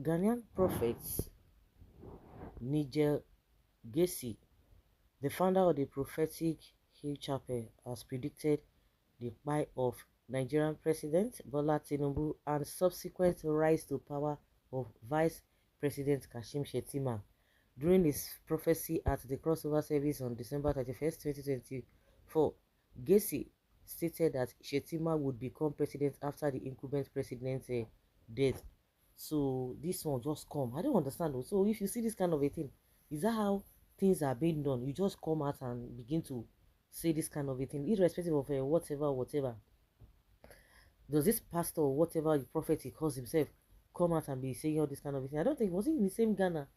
Ghanaian prophets Nigel Gacy, the founder of the Prophetic Hill Chapel, has predicted the plight of Nigerian President Bola Tinubu and subsequent rise to power of Vice President Kashim Shettima. During his prophecy at the crossover service on December 31st, 2024, Gacy stated that Shettima would become president after the incumbent president's death. So this one just come. I don't understand. So if you see this kind of a thing, is that how things are being done? You just come out and begin to say this kind of a thing, irrespective of whatever. Does this pastor or whatever the prophet he calls himself come out and be saying all this kind of a thing? I don't think, was it in the same Ghana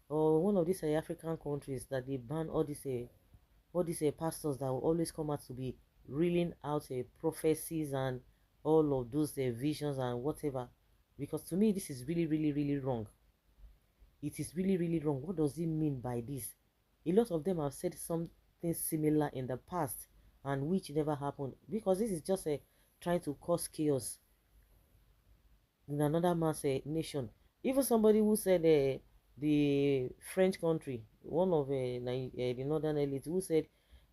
or one of these African countries that they ban all these pastors that will always come out to be reeling out prophecies and all of those visions and whatever? Because to me this is really wrong. It is really wrong. What does it mean by this? A lot of them have said something similar in the past and which never happened, because this is just trying to cause chaos in another man's nation. Even somebody who said the French country, one of the northern elite, who said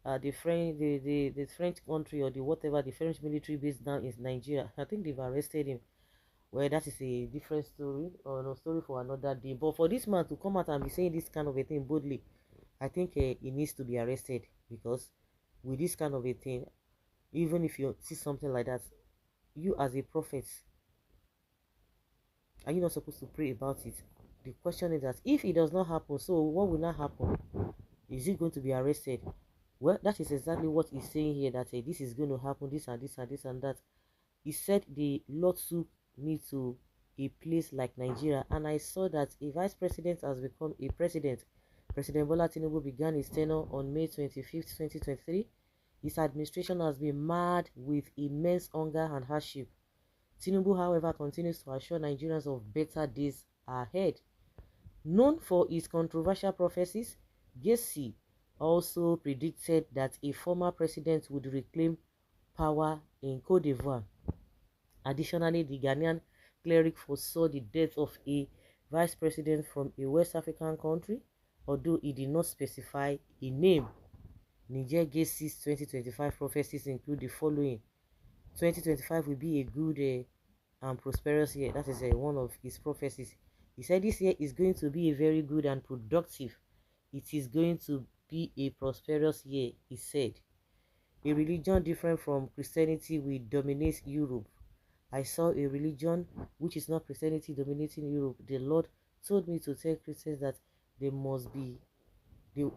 the French country or the whatever, the French military base down in Nigeria. I think they've arrested him. Well, that is a different story or no story for another day. But for this man to come out and be saying this kind of a thing boldly, I think he needs to be arrested, because with this kind of a thing, even if you see something like that, you as a prophet, are you not supposed to pray about it? The question is that if it does not happen, so what will not happen? Is he going to be arrested? Well, that is exactly what he's saying here, that this is going to happen, this and this and this and that. He said the Lord took me to a place like Nigeria, and I saw that a vice president has become a president. President Bola Tinubu began his tenure on May 25th, 2023. His administration has been marred with immense hunger and hardship. Tinubu, however, continues to assure Nigerians of better days ahead. Known for his controversial prophecies, Gacy also predicted that a former president would reclaim power in Cote d'Ivoire. Additionally, the Ghanaian cleric foresaw the death of a vice president from a West African country, although he did not specify a name. Niger Gacy's 2025 prophecies include the following. 2025 will be a good and prosperous year. That is one of his prophecies. He said this year is going to be a very good and productive. It is going to be a prosperous year, he said. A religion different from Christianity will dominate Europe. I saw a religion which is not Christianity dominating Europe. The Lord told me to tell Christians that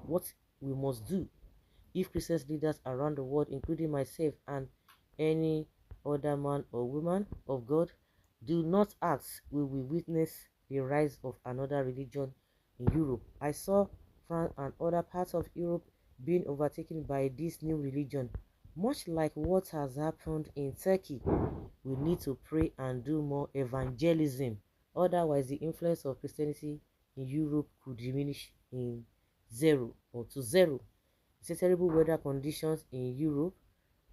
what we must do. If Christian leaders around the world, including myself and any other man or woman of God, do not act, we will witness the rise of another religion in Europe. I saw France and other parts of Europe being overtaken by this new religion, much like what has happened in Turkey. We need to pray and do more evangelism. Otherwise, the influence of Christianity in Europe could diminish in zero or to zero. It's terrible weather conditions in Europe.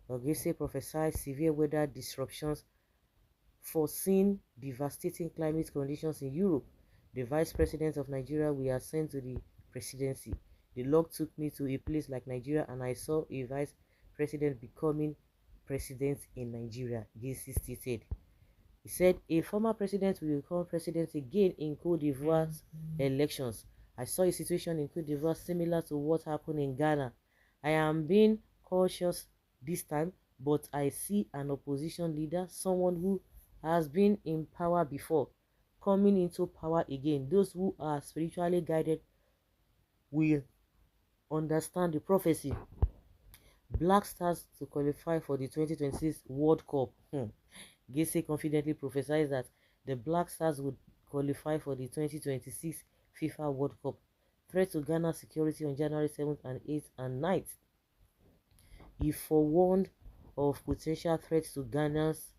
Gacy prophesied severe weather disruptions, foreseen devastating climate conditions in Europe. The vice president of Nigeria will ascend to the presidency. The Lord took me to a place like Nigeria, and I saw a vice president becoming president in Nigeria, Gacy stated. He said a former president will become president again in Cote d'Ivoire's elections. I saw a situation in Cote d'Ivoire similar to what happened in Ghana. I am being cautious this time, but I see an opposition leader, someone who has been in power before, coming into power again. Those who are spiritually guided will understand the prophecy. Black Stars to qualify for the 2026 World Cup. Gacy confidently prophesied that the Black Stars would qualify for the 2026 FIFA World Cup. Threat to Ghana's security on January 7th and 8th and 9th. He forewarned of potential threats to Ghana's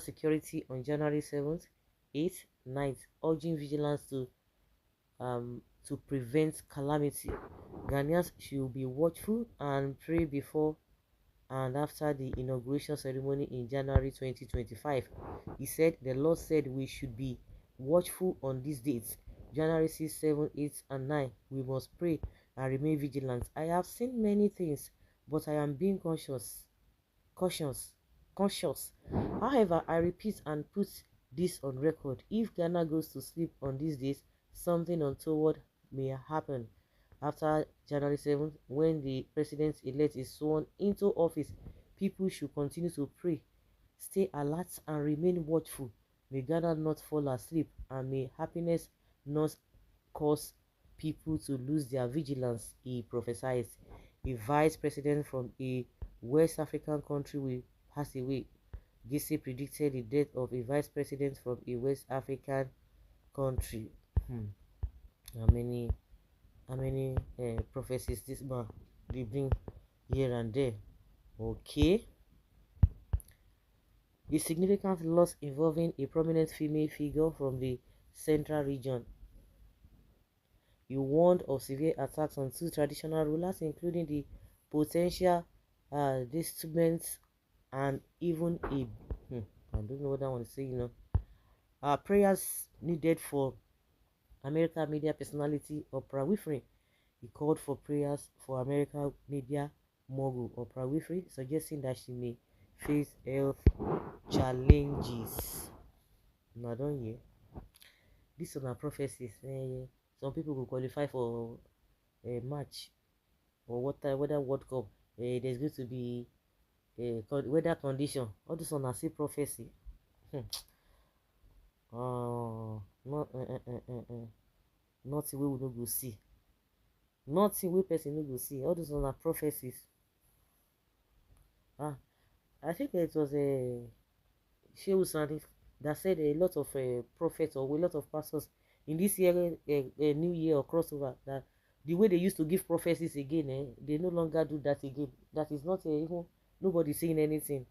security on January 7th, 8th, 9th, urging vigilance to prevent calamity. Ghanaians should be watchful and pray before and after the inauguration ceremony in January 2025. He said, the Lord said we should be watchful on these dates, January 6, 7, 8, and 9. We must pray and remain vigilant. I have seen many things, but I am being cautious, conscious. However, I repeat and put this on record. If Ghana goes to sleep on these days, something untoward may happen. After January 7th, when the president-elect is sworn into office, people should continue to pray, stay alert, and remain watchful. May Ghana not fall asleep, and may happiness not cause people to lose their vigilance, he prophesied. A vice president from a West African country will pass away. Gisi predicted the death of a vice president from a West African country. How many prophecies this man they bring here and there? Okay. A significant loss involving a prominent female figure from the central region. He warned of severe attacks on two traditional rulers, including the potential disturbance and even a I don't know what I want to say, prayers needed for American media personality Oprah Winfrey. He called for prayers for American media mogul Oprah Winfrey, suggesting that she may face health challenges. No, I don't hear. These are prophecies. Some people will qualify for a match or whether World Cup. There's going to be a weather condition. All this on a say prophecy. Not nothing we no go see. Nothing we person no go see. All those on a prophecies. I think it was a Shehu Sani that said a lot of prophets or a lot of pastors in this year, new year or crossover, that the way they used to give prophecies again, they no longer do that again. That is not even nobody saying anything.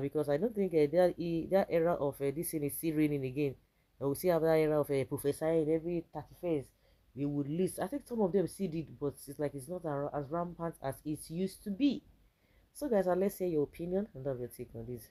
Because I don't think that era of this thing is still raining again. We will see have that era of prophesying every 31st. They would list. I think some of them still did, but it's like it's not as rampant as it used to be. So guys, let's hear your opinion and have your take on this.